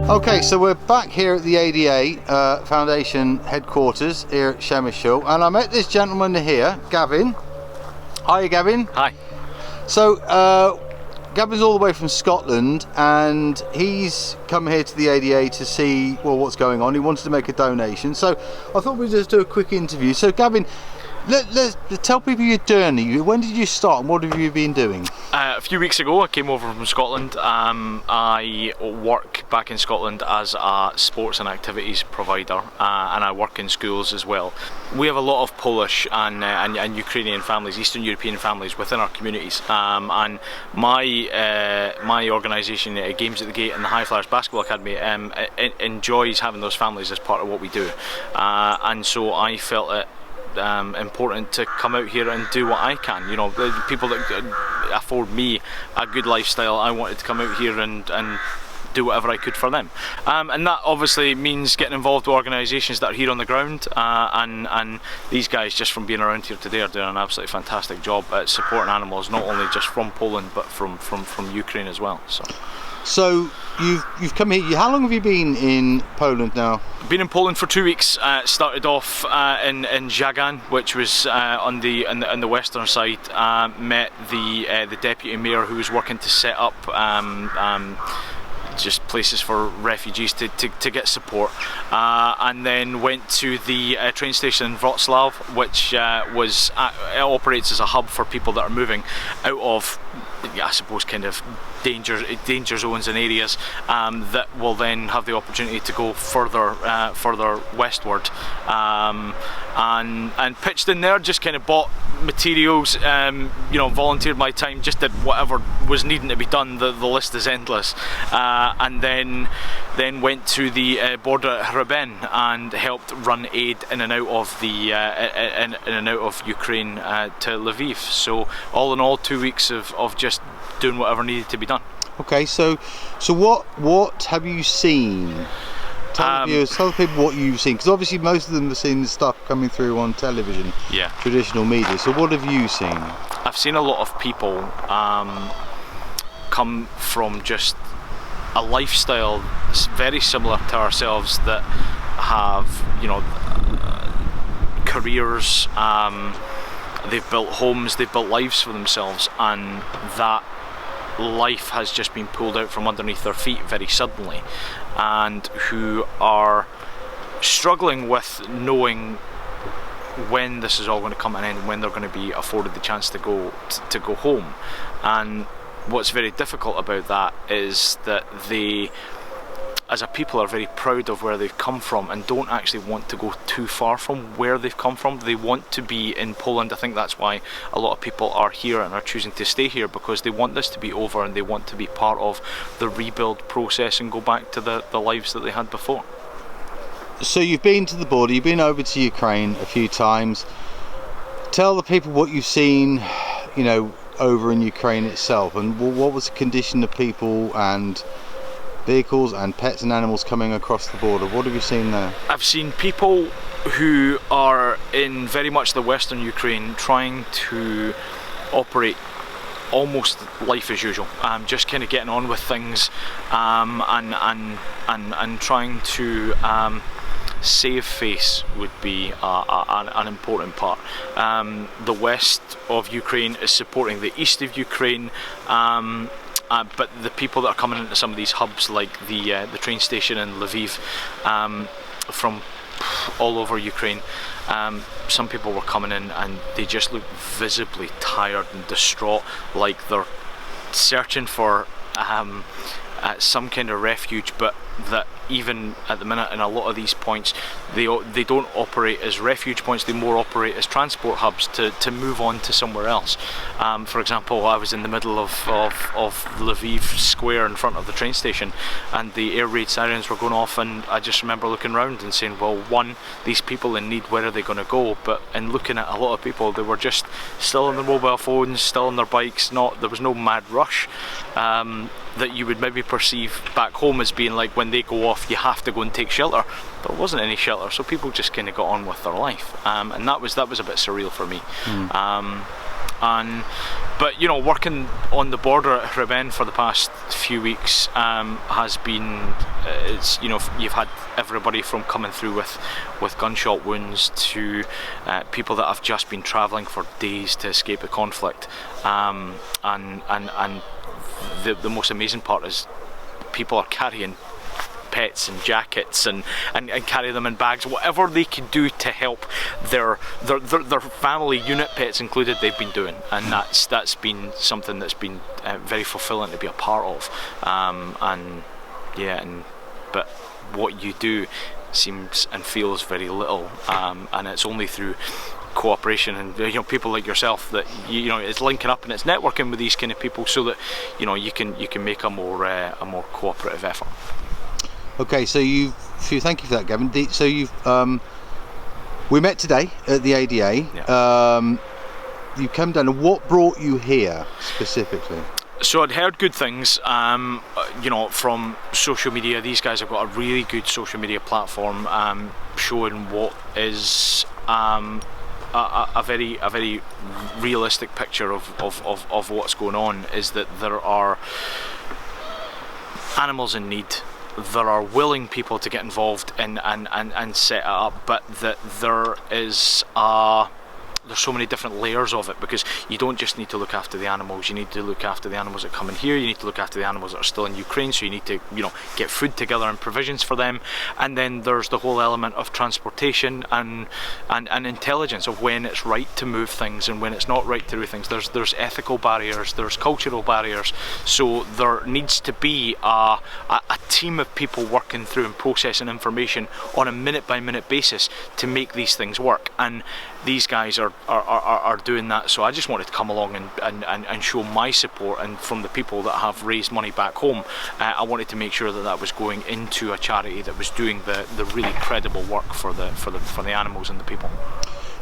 Okay, so we're back here at the ADA Foundation headquarters here at Shemishill, and I met this gentleman here, Gavin. Hi, Gavin. Hi. So, Gavin's all the way from Scotland, and he's come here to the ADA to see, well, what's going on. He wanted to make a donation, so I thought we'd just do a quick interview. So, Gavin, let's tell people your journey. When did you start, and what have you been doing? A few weeks ago I came over from Scotland. I work back in Scotland as a sports and activities provider, and I work in schools as well. We have a lot of Polish and Ukrainian families, Eastern European families within our communities, and my organisation, Games at the Gate and the High Flyers Basketball Academy, enjoys having those families as part of what we do, and so I felt it important to come out here and do what I can. You know, the people that afford me a good lifestyle, I wanted to come out here and do whatever I could for them, and that obviously means getting involved with organisations that are here on the ground, and these guys, just from being around here today, are doing an absolutely fantastic job at supporting animals, not only just from Poland but from Ukraine as well. So you've come here. How long have you been in Poland now? Been in Poland for 2 weeks. Started off in Gavin, which was on the western side. Met the deputy mayor, who was working to set up just places for refugees to get support, and then went to the train station in Wrocław, which it operates as a hub for people that are moving out of, I suppose, kind of danger zones and areas, that will then have the opportunity to go further westward, and pitched in there, just kind of bought materials, volunteered my time, just did whatever was needing to be done. The list is endless, and then went to the border at Hraben and helped run aid in and out of the in and out of Ukraine to Lviv. So all in all, 2 weeks of just doing whatever needed to be done. Okay, so what have you seen? Tell the people what you've seen, because obviously most of them have seen the stuff coming through on television, traditional media. So what have you seen? I've seen a lot of people come from just a lifestyle very similar to ourselves, that have, careers, they've built homes, they've built lives for themselves, and that life has just been pulled out from underneath their feet very suddenly, and who are struggling with knowing when this is all going to come to an end, when they're going to be afforded the chance to go home. And what's very difficult about that is that they, as a people, are very proud of where they've come from and don't actually want to go too far from where they've come from. They want to be in Poland. I think that's why a lot of people are here and are choosing to stay here, because they want this to be over and they want to be part of the rebuild process and go back to the lives that they had before. So you've been to the border, you've been over to Ukraine a few times. Tell the people what you've seen, over in Ukraine itself, and what was the condition of people and vehicles and pets and animals coming across the border. What have you seen there? I've seen people who are in very much the western Ukraine trying to operate almost life as usual, just kind of getting on with things, and trying to save face would be an important part. The west of Ukraine is supporting the east of Ukraine, but the people that are coming into some of these hubs, like the train station in Lviv, from all over Ukraine, some people were coming in and they just look visibly tired and distraught, like they're searching for some kind of refuge, but that even at the minute in a lot of these points, they don't operate as refuge points, they more operate as transport hubs to move on to somewhere else. For example, I was in the middle of Lviv Square in front of the train station, and the air raid sirens were going off, and I just remember looking around and saying, well, one, these people in need, where are they going to go? But in looking at a lot of people, they were just still on their mobile phones, still on their bikes. There was no mad rush that you would maybe perceive back home as being like, when they go off, you have to go and take shelter. There wasn't any shelter, so people just kind of got on with their life, and that was a bit surreal for me. But you know, working on the border at Hriben for the past few weeks has been, it's, you know, you've had everybody from coming through with gunshot wounds to people that have just been travelling for days to escape the conflict, and the most amazing part is people are carrying pets and jackets and carry them in bags, whatever they can do to help their family, unit pets included, they've been doing, and that's been something that's been very fulfilling to be a part of, but what you do seems and feels very little, and it's only through cooperation and, you know, people like yourself that you know it's linking up and it's networking with these kind of people so that, you know, you can make a more cooperative effort. Okay, so thank you for that, Gavin. So we met today at the ADA. Yeah. You came down, and what brought you here specifically? So I'd heard good things, you know, from social media. These guys have got a really good social media platform, showing what is a very realistic picture of what's going on. Is that there are animals in need. There are willing people to get involved in and set it up, but that there's so many different layers of it, because you don't just need to look after the animals, you need to look after the animals that come in here, you need to look after the animals that are still in Ukraine, so you need to, you know, get food together and provisions for them, and then there's the whole element of transportation and intelligence of when it's right to move things and when it's not right to move things. There's ethical barriers, there's cultural barriers, so there needs to be a team of people working through and processing information on a minute by minute basis to make these things work, and these guys are doing that. So I just wanted to come along and show my support, and from the people that have raised money back home, I wanted to make sure that that was going into a charity that was doing the really credible work for the animals and the people.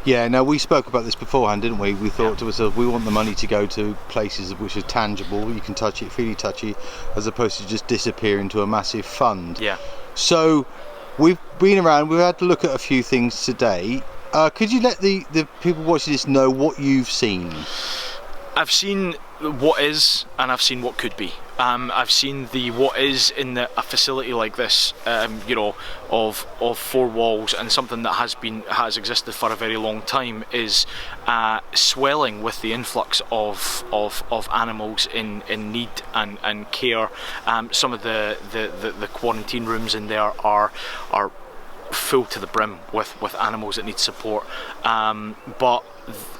Yeah, no, we spoke about this beforehand, didn't we? We thought to ourselves, we want the money to go to places which are tangible, you can touch it, feel it, touchy, as opposed to just disappear into a massive fund. Yeah. So we've been around, we've had to look at a few things today. Could you let the people watching this know what you've seen? I've seen what is, and I've seen what could be. I've seen the what is in a facility like this, you know, of four walls, and something that has existed for a very long time is swelling with the influx of animals in need and care. Some of the quarantine rooms in there are full to the brim with animals that need support, but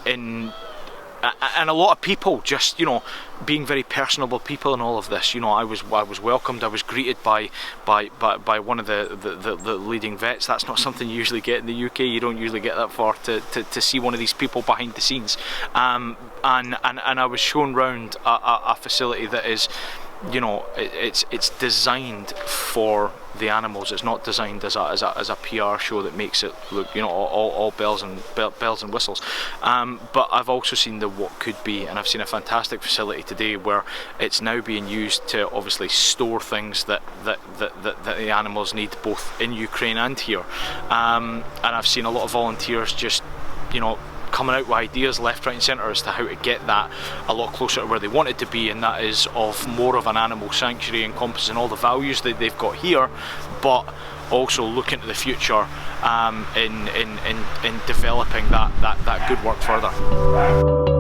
and a lot of people just, you know, being very personable people in all of this. You know, I was welcomed, I was greeted by one of the leading vets. That's not something you usually get in the UK. You don't usually get that far to see one of these people behind the scenes, and I was shown round a facility that is, you know, it's designed for the animals. It's not designed as a PR show that makes it look, you know, all bells and whistles. But I've also seen the what could be, and I've seen a fantastic facility today where it's now being used to obviously store things that the animals need, both in Ukraine and here. And I've seen a lot of volunteers just, you know, coming out with ideas left, right and centre as to how to get that a lot closer to where they want it to be, and that is of more of an animal sanctuary encompassing all the values that they've got here, but also looking to the future, in developing that good work further.